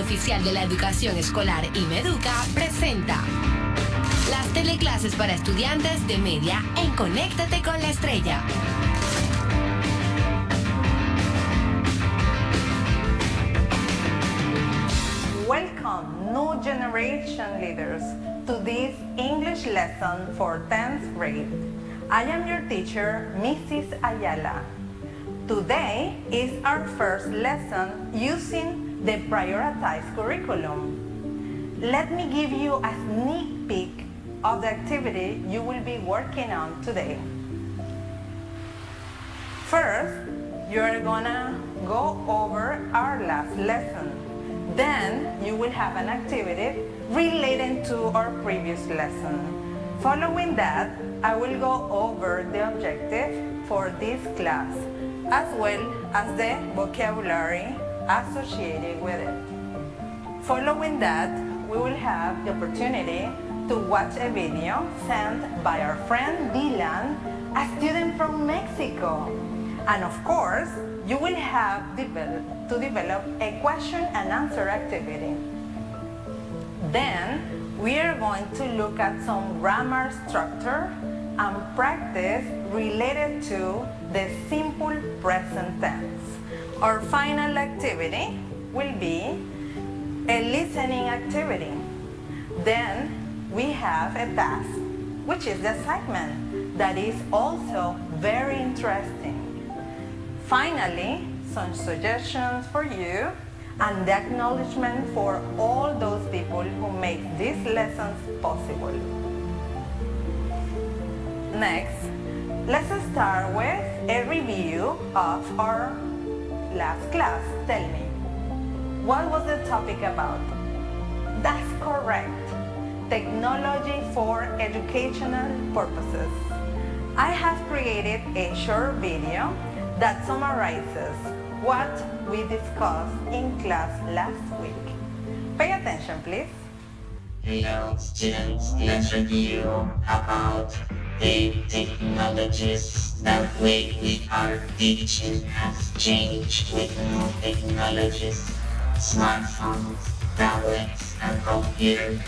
oficial de la educación escolar Imeduca presenta las teleclases para estudiantes de media en Conéctate con la Estrella. Welcome, new generation leaders, to this English lesson for 10th grade. I am your teacher, Mrs. Ayala. Today is our first lesson using the prioritized curriculum. Let me give you a sneak peek of the activity you will be working on today. First, you are gonna go over our last lesson. Then you will have an activity related to our previous lesson. Following that, I will go over the objective for this class, as well as the vocabulary associated with it. Following that, we will have the opportunity to watch a video sent by our friend Dilan, a student from Mexico. And of course, you will have to develop a question and answer activity. Then, we are going to look at some grammar structure and practice related to the simple present tense. Our final activity will be a listening activity. Then we have a task, which is the assignment, that is also very interesting. Finally, some suggestions for you and the acknowledgement for all those people who make these lessons possible. Next, let's start with a review of our last class. Tell me, what was the topic about? That's correct. Technology for educational purposes. I have created a short video that summarizes what we discussed in class last week. Pay attention, please. Hello students, let's review about the technologies that way we are teaching has changed with new technologies. Smartphones, tablets, and computers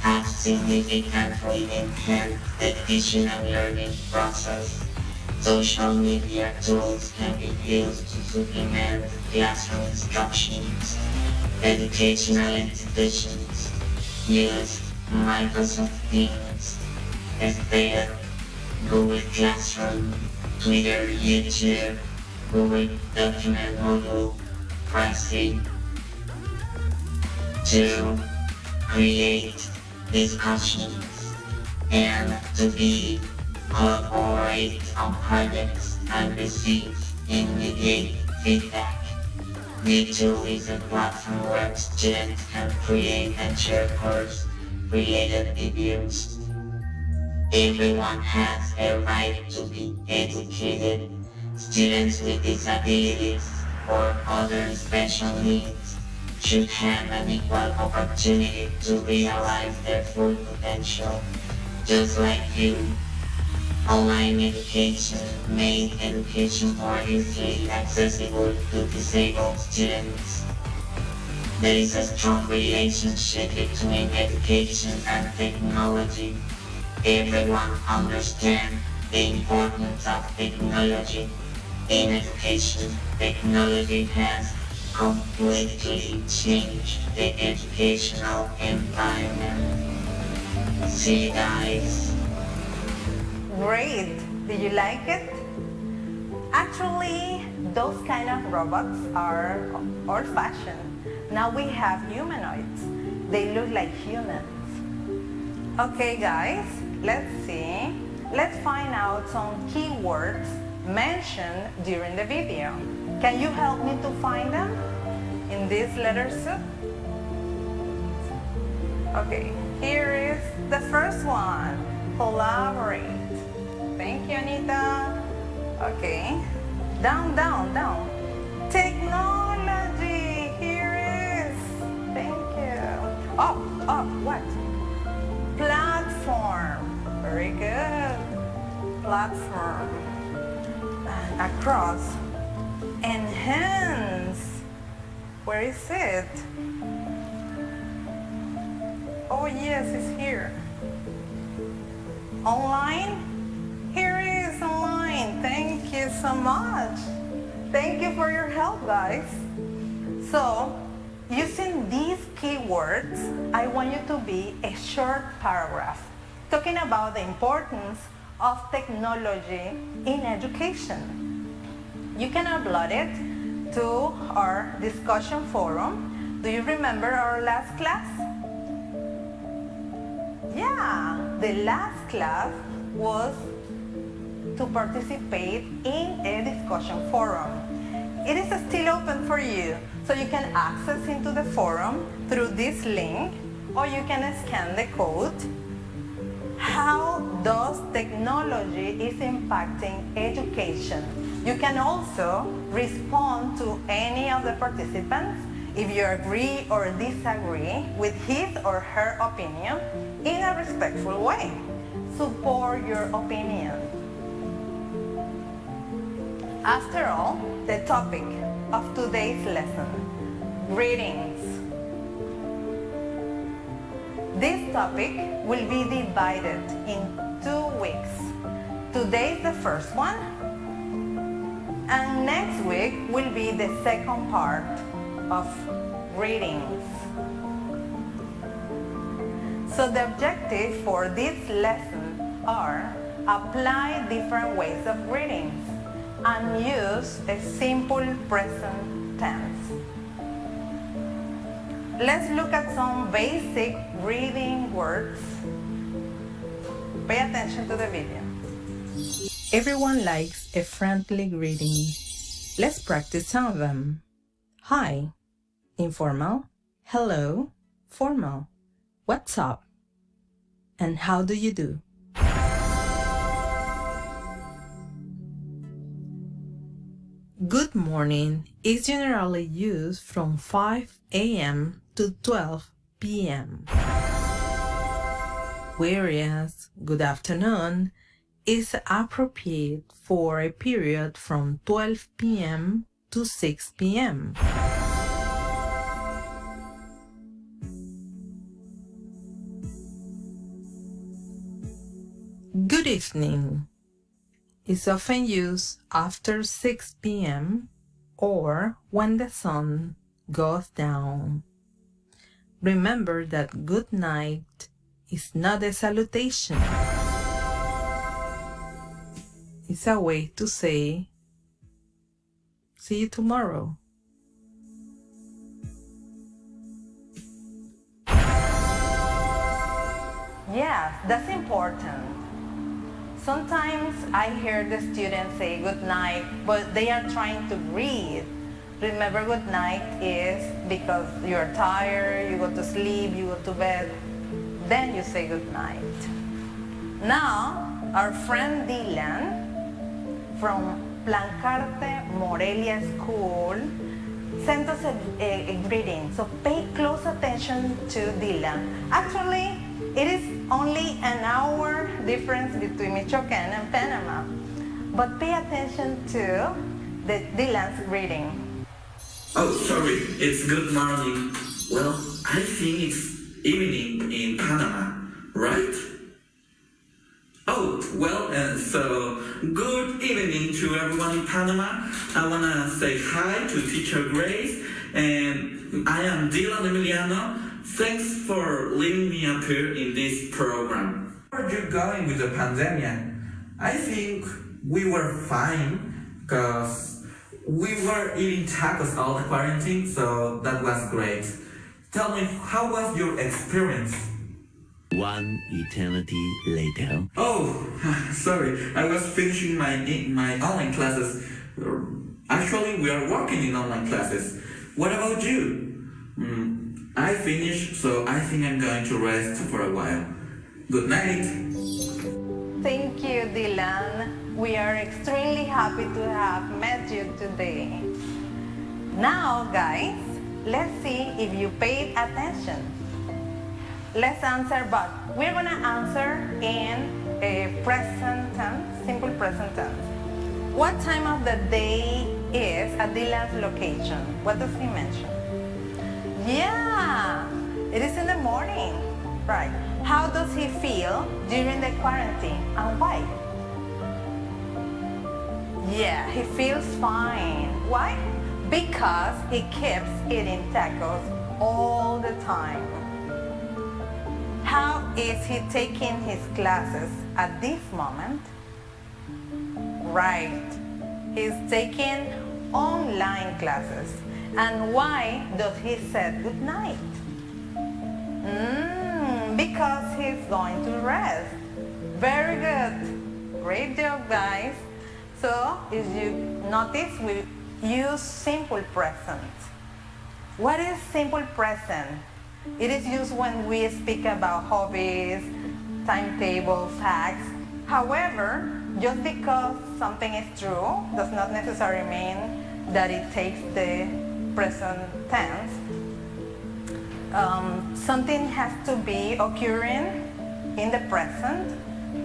have significantly enhanced the teaching and learning process. Social media tools can be used to supplement classroom instructions. Educational institutions use Microsoft Teams, Estrella, Google Classroom, Twitter, YouTube, Google Document Module, Pricing to create discussions and to be collaborate on projects and receive immediate feedback. YouTube is a platform where students can create and share course-related videos. Everyone has a right to be educated. Students with disabilities or other special needs should have an equal opportunity to realize their full potential, just like you. Online education made education more easily accessible to disabled students. There is a strong relationship between education and technology. Everyone understands the importance of technology. In education, technology has completely changed the educational environment. See you guys. Great! Did you like it? Actually, those kind of robots are old-fashioned. Now we have humanoids. They look like humans. Okay guys, let's see. Let's find out some keywords mentioned during the video. Can you help me to find them in this letter soup? Okay, here is the first one. Collaborate. Thank you, Anita. Okay. Down, down, down. Technology. Here is. Thank you. Up, up. What? Platform. Very good. Platform. And across. Enhance. Where is it? yes, it's here. Online? Here it is online. Thank you so much. Thank you for your help, guys. So, using these keywords, I want you to be a short paragraph talking about the importance of technology in education. You can upload it to our discussion forum. Do you remember our last class? Yeah, the last class was to participate in a discussion forum. It is still open for you, so you can access into the forum through this link, or you can scan the code. How does technology is impacting education? You can also respond to any of the participants if you agree or disagree with his or her opinion in a respectful way. Support your opinion. After all, the topic of today's lesson, greetings. This topic will be divided in 2 weeks. Today is the first one, and next week will be the second part of greetings. So the objective for this lesson are apply different ways of greetings and use a simple present tense. Let's look at some basic greeting words. Pay attention to the video. Everyone likes a friendly greeting. Let's practice some of them. Hi, informal. Hello, formal. What's up? And how do you do? Good morning is generally used from 5 a.m. to 12 p.m. Whereas good afternoon is appropriate for a period from 12 p.m. to 6 p.m. Good evening is often used after 6 p.m. or when the sun goes down. Remember that good night is not a salutation. It's a way to say, see you tomorrow. Yes, that's important. Sometimes I hear the students say good night, but they are trying to read. Remember, good night is because you're tired, you go to sleep, you go to bed, then you say good night. Now, our friend Dilan from Plancarte, Morelia school sent us a greeting. So pay close attention to Dilan. Actually, it is only an hour difference between Michoacán and Panama. But pay attention to the Dilan's greeting. Oh, sorry, it's good morning. Well, I think it's evening in Panama, right? Oh, well, so good evening to everyone in Panama. I want to say hi to Teacher Grace, and I am Dilan Emiliano. Thanks for leaving me up here in this program. How are you going with the pandemic? I think we were fine because we were eating tacos all the quarantine, so that was great. Tell me, how was your experience? One eternity later. Oh, sorry, I was finishing my online classes. Actually, we are working in online classes. What about you? I finished, so I think I'm going to rest for a while. Good night. Thank you, Dilan. We are extremely happy to have met you today. Now, guys, let's see if you paid attention. Let's answer, but we're going to answer in a present tense, simple present tense. What time of the day is at Dilan's location? What does he mention? Yeah, it is in the morning. Right. How does he feel during the quarantine and why? Yeah, he feels fine. Why? Because he keeps eating tacos all the time. How is he taking his classes at this moment? Right. He's taking online classes. And why does he say good night? Because he's going to rest. Very good. Great job, guys. So, as you notice, we use simple present. What is simple present? It is used when we speak about hobbies, timetable, facts. However, just because something is true does not necessarily mean that it takes the present tense. Something has to be occurring in the present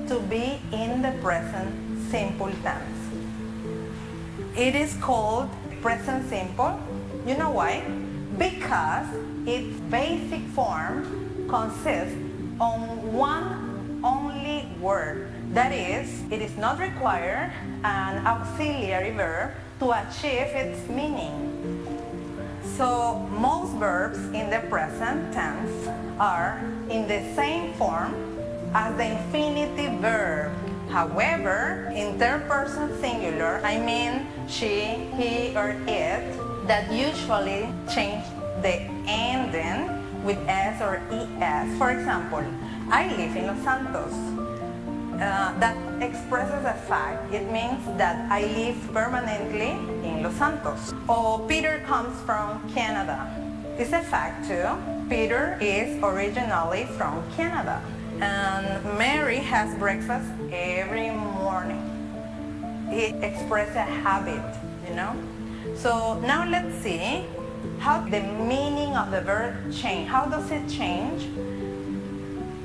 to be in the present simple tense. It is called present simple. You know why? Because its basic form consists on one only word. That is, it is not required an auxiliary verb to achieve its meaning. So most verbs in the present tense are in the same form as the infinitive verb. However, in third person singular, I mean she, he, or it, that usually change the ending with s or es. For example, I live in Los Santos. That expresses a fact. It means that I live permanently in Los Santos. Or Peter comes from Canada. It's a fact too. Peter is originally from Canada. And Mary has breakfast every morning. It expresses a habit, you know. So now let's see how the meaning of the verb change. How does it change?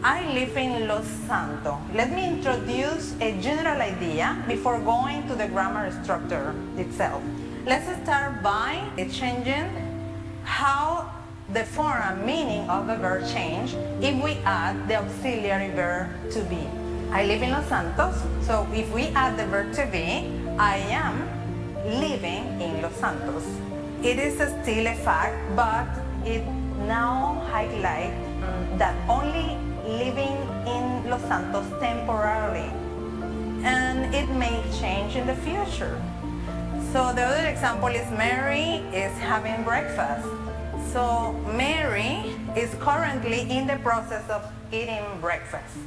I live in Los Santos. Let me introduce a general idea before going to the grammar structure itself. Let's start by changing how the form and meaning of the verb change if we add the auxiliary verb to be. I live in Los Santos, so if we add the verb to be, I am living in Los Santos. It is still a fact, but it now highlights that only living in Los Santos temporarily, and it may change in the future. So the other example is Mary is having breakfast. So Mary is currently in the process of eating breakfast.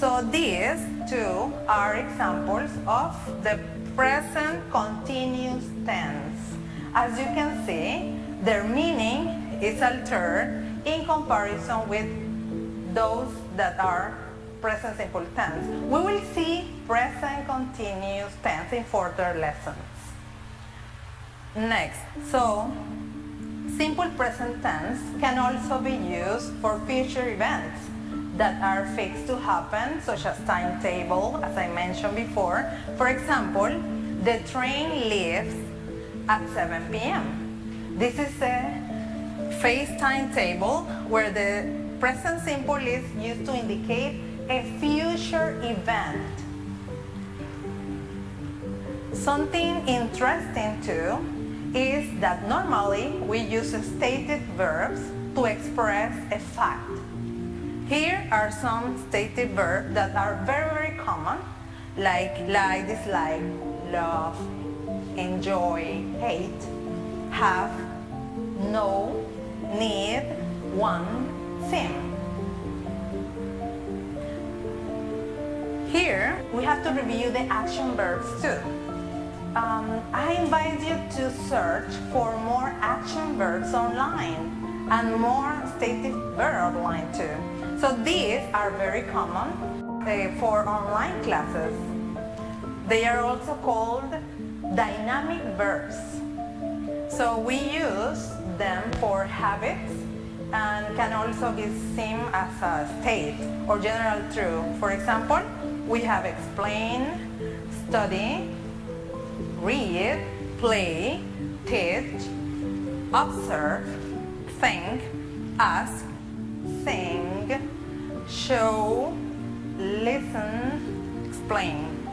So these two are examples of the present continuous tense. As you can see, their meaning is altered in comparison with those that are present simple tense. We will see present continuous tense in further lessons. Next, so simple present tense can also be used for future events that are fixed to happen, such as timetable, as I mentioned before. For example, the train leaves at 7 p.m. This is a phase timetable where the present simple is used to indicate a future event. Something interesting too is that normally we use stated verbs to express a fact. Here are some stated verbs that are very, very common, like dislike, love, enjoy, hate, have, know, need, want, seem. Here we have to review the action verbs too. I invite you to search for more action verbs online and more stated verb online too. So these are very common for online classes. They are also called dynamic verbs. So we use them for habits and can also be seen as a state or general truth. For example, we have explain, study, read, play, teach, observe, think, ask, sing, show, listen, explain.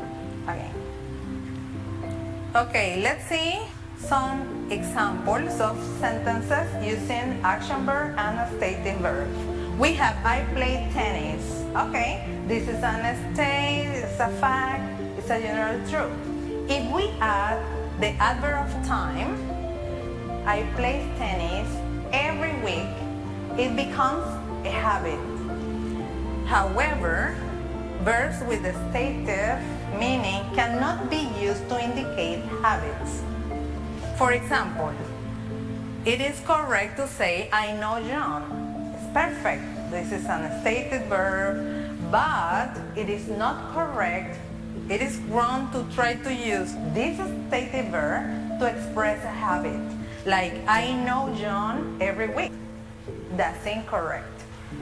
Again. Okay, let's see some examples of sentences using action verb and stative verb. We have I play tennis. Okay, this is an state, it's a fact, it's a general truth. If we add the adverb of time, I play tennis every week, it becomes a habit. However, verbs with the stative meaning cannot be used to indicate habits. For example, it is correct to say, I know John. It's perfect. This is an stated verb, but it is not correct. It is wrong to try to use this stated verb to express a habit. Like, I know John every week. That's incorrect.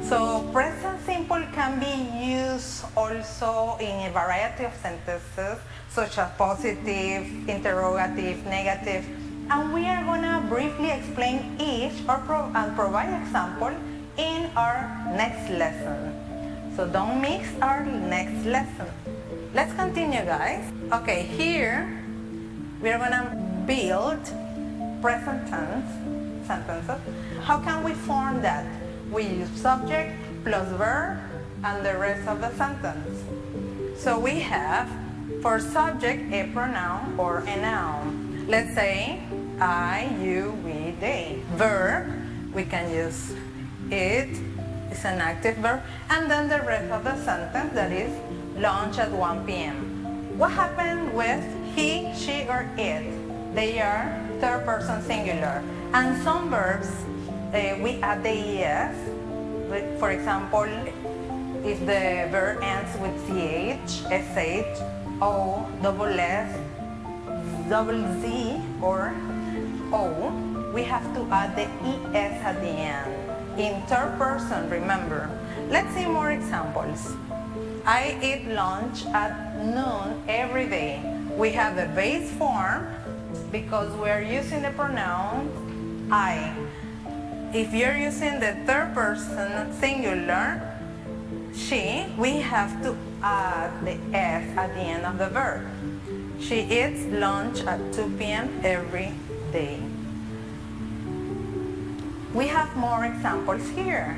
So present simple can be used also in a variety of sentences, such as positive, interrogative, negative, and we are going to briefly explain each and provide example in our next lesson. So don't miss our next lesson. Let's continue, guys. Okay, here we are going to build present tense sentences. How can we form that? We use subject plus verb and the rest of the sentence. So we have, for subject, a pronoun or a noun. Let's say, I, you, we, they. Verb, we can use it, it's an active verb, and then the rest of the sentence, that is, lunch at 1 p.m. What happened with he, she, or it? They are third person singular. And some verbs, we add the es. For example, if the verb ends with ch, sh, o, double s, double z, or o, we have to add the es at the end. In third person, remember. Let's see more examples. I eat lunch at noon every day. We have the base form because we are using the pronoun I. If you're using the third person singular, she, we have to add the s at the end of the verb. She eats lunch at 2 p.m. every day. We have more examples here.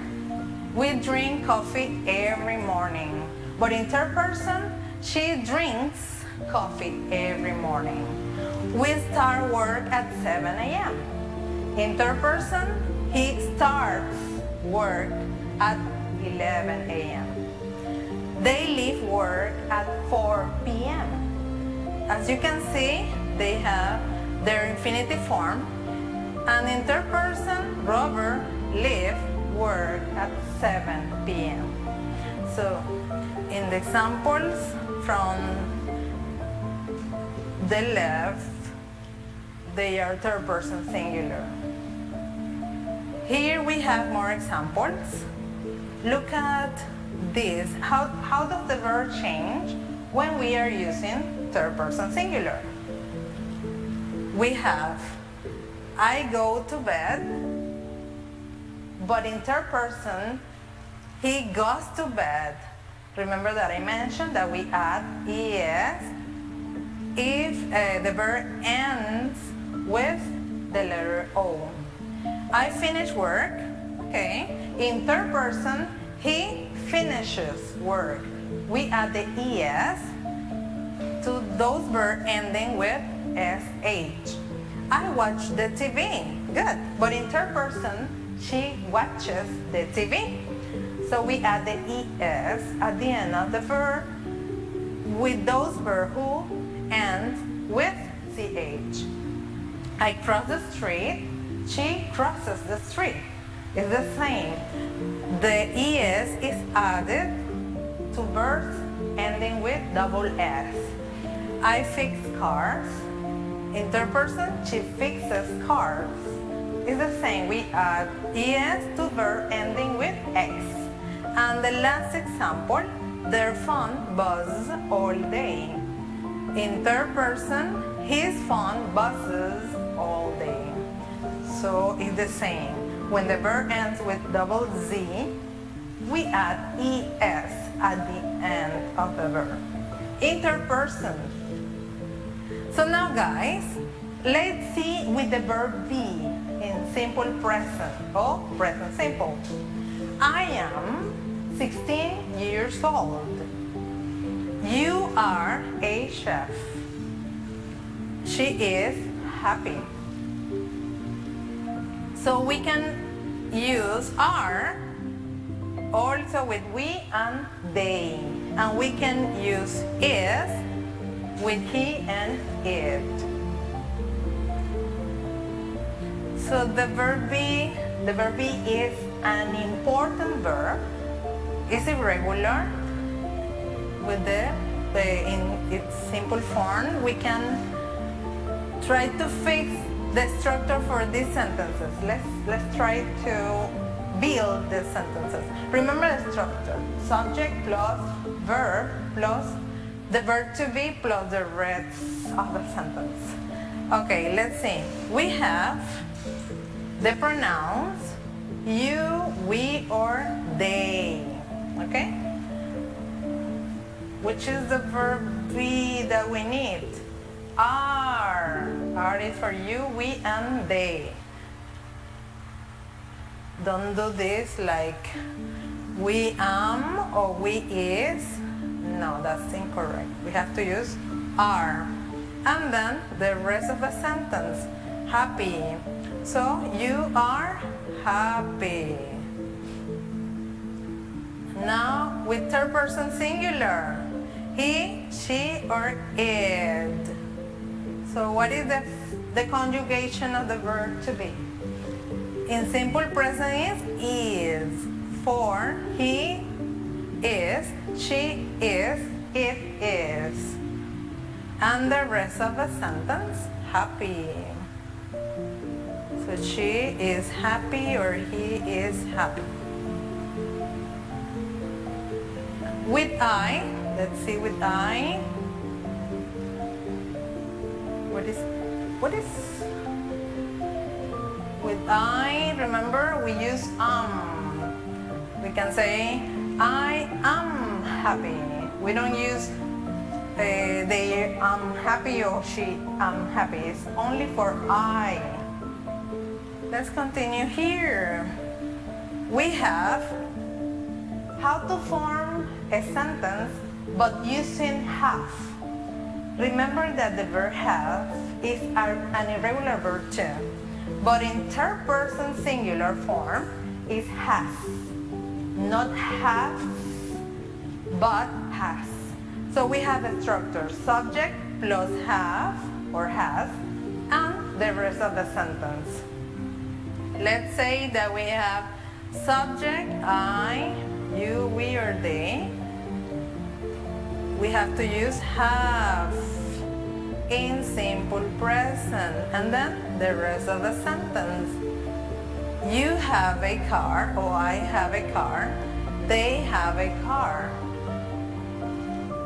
We drink coffee every morning. But in third person, she drinks coffee every morning. We start work at 7 a.m. In third person, he starts work at 11 a.m. They leave work at 4 p.m. As you can see, they have their infinitive form. And in third person, Robert leaves work at 7 p.m. So, in the examples from the left, they are third person singular. Here we have more examples. Look at this. How does the verb change when we are using third person singular? We have I go to bed, but in third person, he goes to bed. Remember that I mentioned that we add es if the verb ends with the letter O. I finish work, okay. In third person, he finishes work. We add the es to those verbs ending with sh. I watch the TV, good. But in third person, she watches the TV. So we add the es at the end of the verb with those verbs who end with ch. I cross the street, she crosses the street. It's the same. The es is added to verbs ending with double s. I fix cars. In third person, she fixes cars. It's the same. We add es to verb ending with x. And the last example, their phone buzzes all day. In third person, his phone buzzes all day. So it's the same. When the verb ends with double z, we add es at the end of the verb. Interperson. So now guys, let's see with the verb be in simple present or present simple. I am 16 years old. You are a chef. She is happy. So we can use are also with we and they. And we can use is with he and it. So the verb be is an important verb. It's irregular. With in its simple form, we can try to fix the structure for these sentences. Let's try to build the sentences. Remember the structure: subject plus verb plus the verb to be plus the rest of the sentence. Okay, let's see. We have the pronouns you, we, or they. Okay? Which is the verb be that we need? Are. Are is for you, we, and they. Don't do this like we am or we is. No, that's incorrect. We have to use are. And then the rest of the sentence, happy. So you are happy. Now with third person singular, he, she, or it. So what is the conjugation of the verb to be? In simple present is for he is, she is, it is. And the rest of the sentence, happy. So she is happy or he is happy. With I, let's see with I. What is with I, remember we use We can say I am happy. We don't use they am happy or she am happy. It's only for I. Let's continue here. We have how to form a sentence but using have. Remember that the verb have is an irregular verb too, but in third person singular form is has. Not have, but has. So we have a structure, subject plus have or has, and the rest of the sentence. Let's say that we have subject, I, you, we, or they. We have to use have in simple present, and then the rest of the sentence. You have a car, or I have a car. They have a car.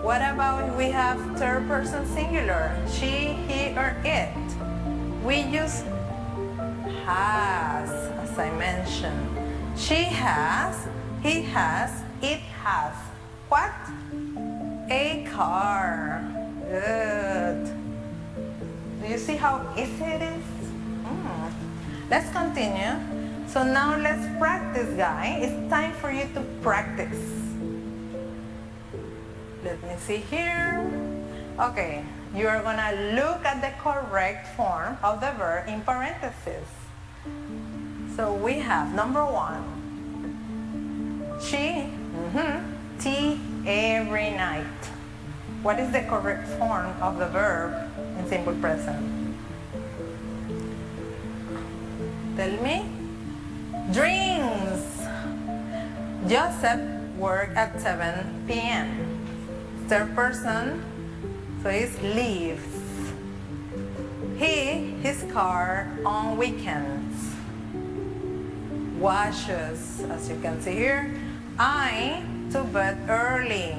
What about if we have third person singular? She, he, or it. We use has, as I mentioned. She has, he has, it has. What? A car. Good. Do you see how easy it is? Let's continue. So now let's practice, guys. It's time for you to practice. Let me see here. Okay, you are gonna look at the correct form of the verb in parentheses. So we have number one. She, tea every night. What is the correct form of the verb in simple present? Tell me. Drinks. Joseph worked at 7 p.m. Third person, so it's leaves. His car on weekends. Washes, as you can see here. I to bed early.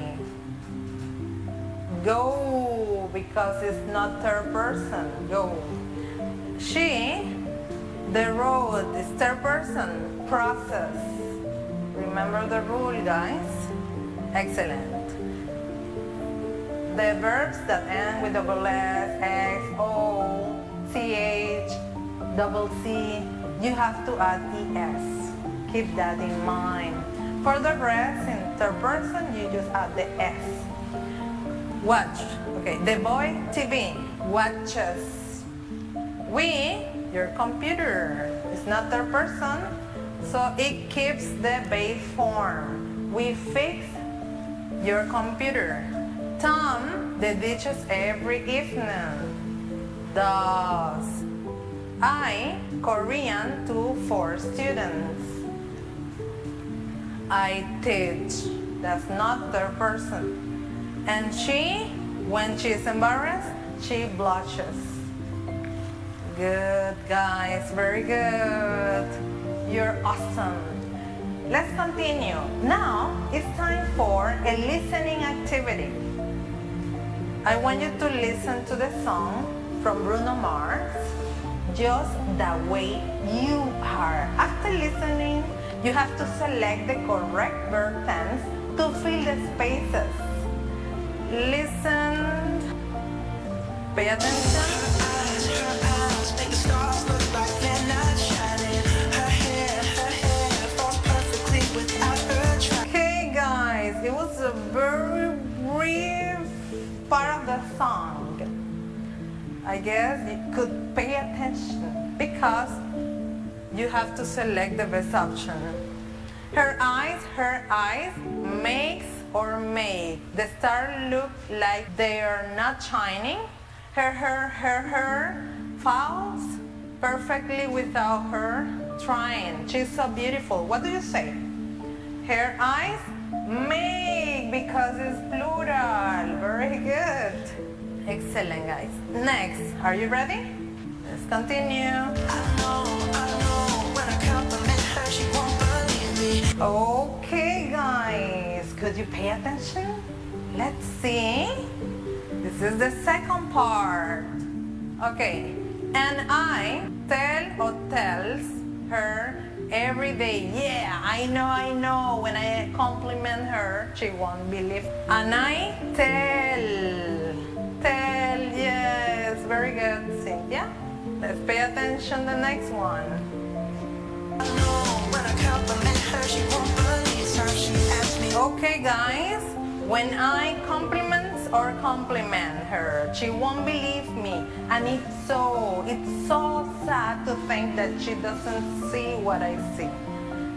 Go, because it's not third person. Go. She, the road is third person. Process. Remember the rule, guys? Excellent. The verbs that end with double S, X, O, CH, double C, you have to add ES. Keep that in mind. For the rest, in third person, you just add the S. Watch. Okay, the boy TV watches. We, your computer. It's not third person, so it keeps the base form. We fix your computer. Tom, the dishes every evening. Does. I, Korean to 4 students. I teach. That's not third person. And she, when she's embarrassed, she blushes. Good, guys. Very good. You're awesome. Let's continue. Now, it's time for a listening activity. I want you to listen to the song from Bruno Mars, Just the Way You Are. After listening, you have to select the correct verb tense to fill the spaces. Listen. Pay attention. Okay, guys, it was a very brief part of the song. I guess you could pay attention because you have to select the best option. Her eyes makes or make the stars look like they are not shining. Her falls perfectly without her trying. She's so beautiful. What do you say? Her eyes make, because it's plural. Very good. Excellent, guys. Next, are you ready? Let's continue. I know, when I compliment her, she won't believe me. Okay, guys, could you pay attention? Let's see. This is the second part. Okay, and I tell or tells her every day. Yeah, I know. When I compliment her, she won't believe. And I tell, yes, very good, Cynthia. Let's pay attention the next one. I know, when I compliment her, she won't believe her. She asks me. Okay, guys, when I compliment her, she won't believe me, and it's so sad to think that she doesn't see what I see.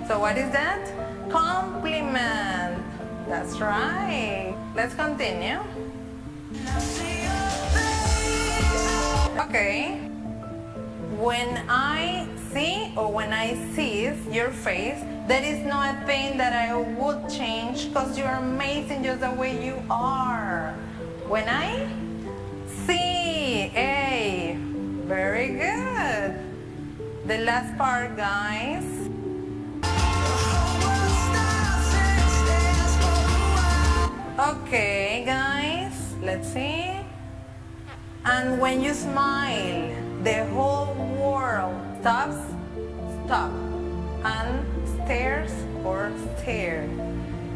So what is that? Compliment. That's right. Let's continue. Okay. When I see or when I see your face, there is no thing that I would change, because you're amazing just the way you are. When I see, hey, very good. The last part, guys. Okay, guys, let's see. And when you smile, the whole world stops, and stares or stare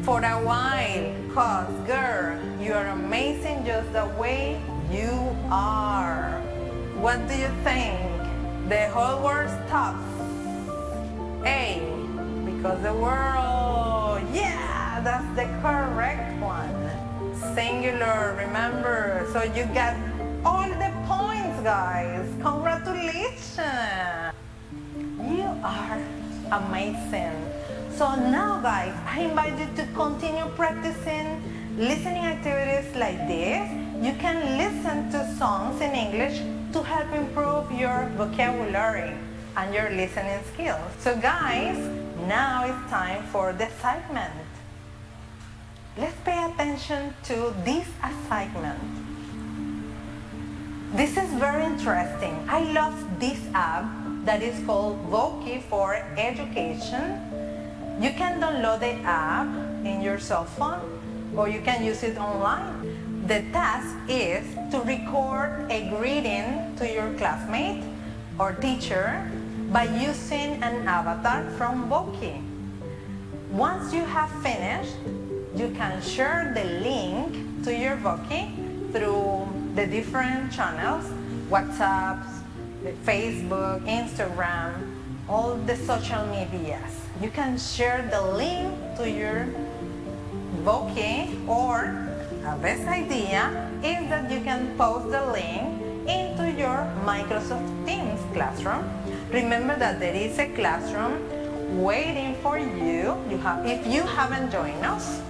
for a while, cause girl, you are amazing just the way you are. What do you think? The whole world stops. A, because the world, yeah, that's the correct one. Singular, remember, so you got all the points, guys. Congratulations. You are amazing. So now, guys, I invite you to continue practicing listening activities like this. You can listen to songs in English to help improve your vocabulary and your listening skills. So guys, now it's time for the assignment. Let's pay attention to this assignment. This is very interesting. I love this app that is called Voki for Education. You can download the app in your cell phone, or you can use it online. The task is to record a greeting to your classmate or teacher by using an avatar from Voki. Once you have finished, you can share the link to your Voki through the different channels, WhatsApp, Facebook, Instagram, all the social medias. You can share the link to your Voki, or a best idea is that you can post the link into your Microsoft Teams classroom. Remember that there is a classroom waiting for you. If you haven't joined us,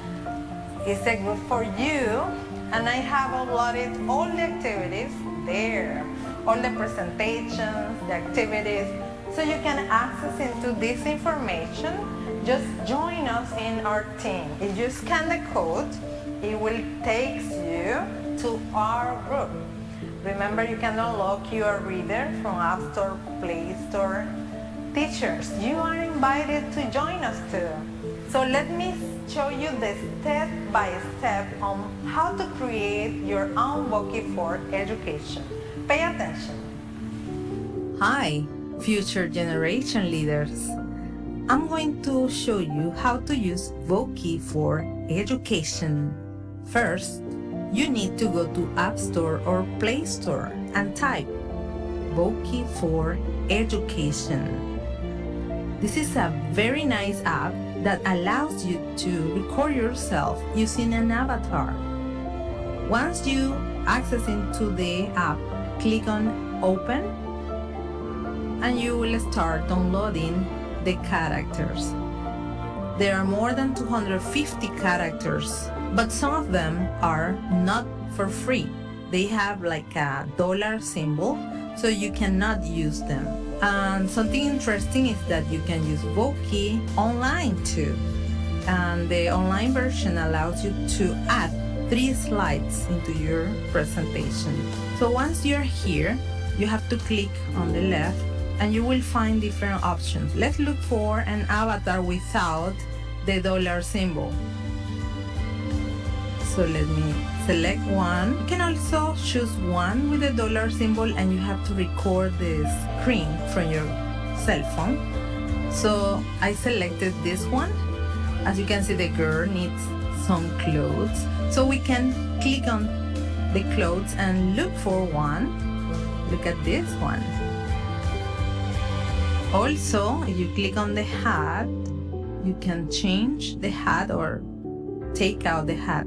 it's a good for you, and I have uploaded all the activities there, all the presentations, the activities, so you can access into this information. Just join us in our team. If you scan the code, it will take you to our group. Remember, you can download QR Reader from App Store, Play Store. Teachers, you are invited to join us too. So let me show you the step-by-step on how to create your own Voki for education. Pay attention. Hi, future generation leaders. I'm going to show you how to use Voki for education. First, you need to go to App Store or Play Store and type Voki for education. This is a very nice app that allows you to record yourself using an avatar. Once you access into the app, click on Open, and you will start downloading the characters. There are more than 250 characters, but some of them are not for free. They have like a dollar symbol, so you cannot use them. And something interesting is that you can use Voki online too. And the online version allows you to add 3 slides into your presentation. So once you're here, you have to click on the left and you will find different options. Let's look for an avatar without the dollar symbol. So let me select one. You can also choose one with the dollar symbol, and you have to record the screen from your cell phone. So I selected this one. As you can see, the girl needs some clothes. So we can click on the clothes and look for one. Look at this one. Also, if you click on the hat, you can change the hat or take out the hat.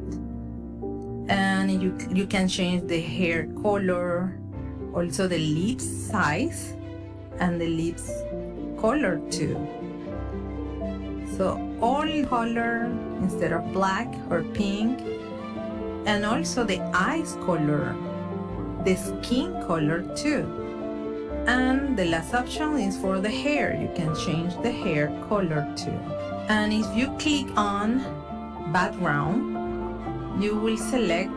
And you can change the hair color, also the lips size, and the lips color too. So all color instead of black or pink, and also the eyes color, the skin color too. And the last option is for the hair. You can change the hair color too. And if you click on background, you will select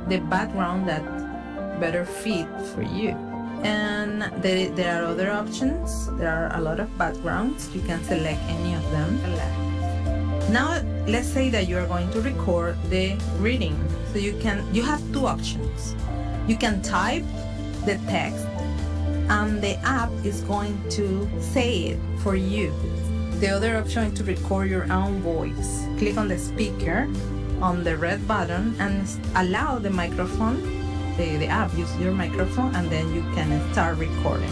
the background that better fit for you. And there are other options. There are a lot of backgrounds. You can select any of them. Now let's say that you are going to record the reading. So you have 2 options. You can type the text and the app is going to say it for you. The other option is to record your own voice. Click on the speaker on the red button and allow the microphone, the app use your microphone, and then you can start recording.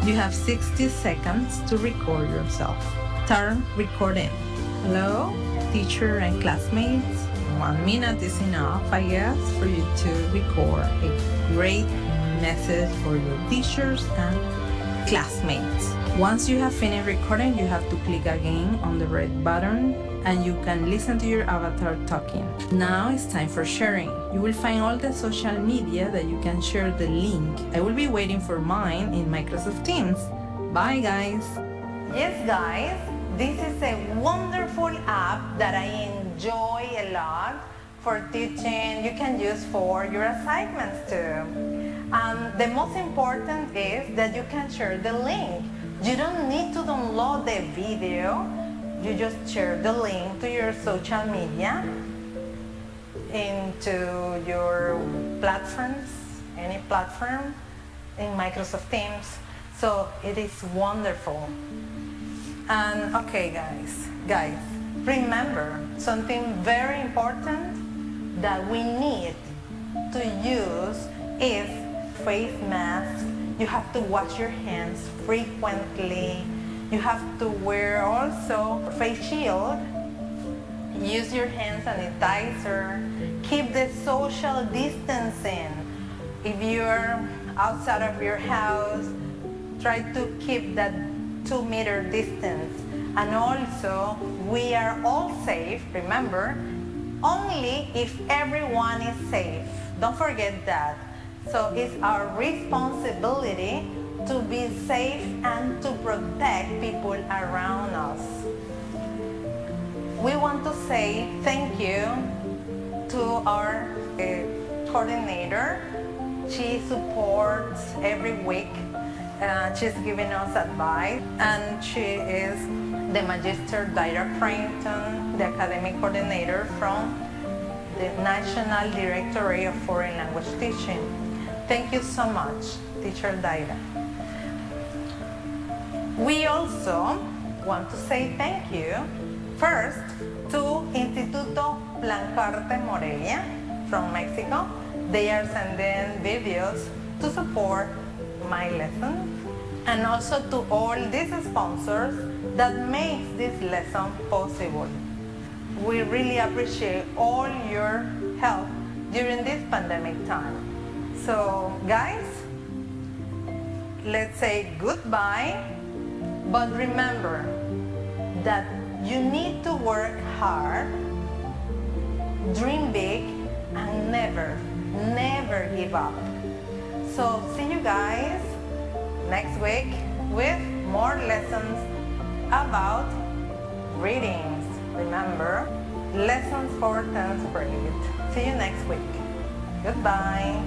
You have 60 seconds to record yourself. Start recording. Hello, teacher and classmates. 1 minute is enough, I guess, for you to record a great message for your teachers and classmates. Once you have finished recording, you have to click again on the red button and you can listen to your avatar talking. Now it's time for sharing. You will find all the social media that you can share the link. I will be waiting for mine in Microsoft Teams. Bye guys. Yes guys, this is a wonderful app that I enjoy a lot for teaching. You can use for your assignments too. The most important is that you can share the link. You don't need to download the video. You just share the link to your social media, into your platforms, any platform in Microsoft Teams. So it is wonderful. And okay, guys, remember something very important that we need to use is face mask. You have to wash your hands frequently. You have to wear also face shield. Use your hand sanitizer. Keep the social distancing. If you're outside of your house, try to keep that 2-meter distance. And also, we are all safe, remember, only if everyone is safe. Don't forget that. So it's our responsibility to be safe and to protect people around us. We want to say thank you to our coordinator. She supports every week. She's giving us advice, and she is the Magister Daira Creighton, the academic coordinator from the National Directorate of Foreign Language Teaching. Thank you so much, Teacher Daira. We also want to say thank you first to Intituto Plancarte Morelia from Mexico. They are sending videos to support my lesson, and also to all these sponsors that makes this lesson possible. We really appreciate all your help during this pandemic time. So guys, let's say goodbye, but remember that you need to work hard, dream big, and never give up. So see you guys next week with more lessons about readings. Remember, lessons for 10th grade. See you next week. Goodbye.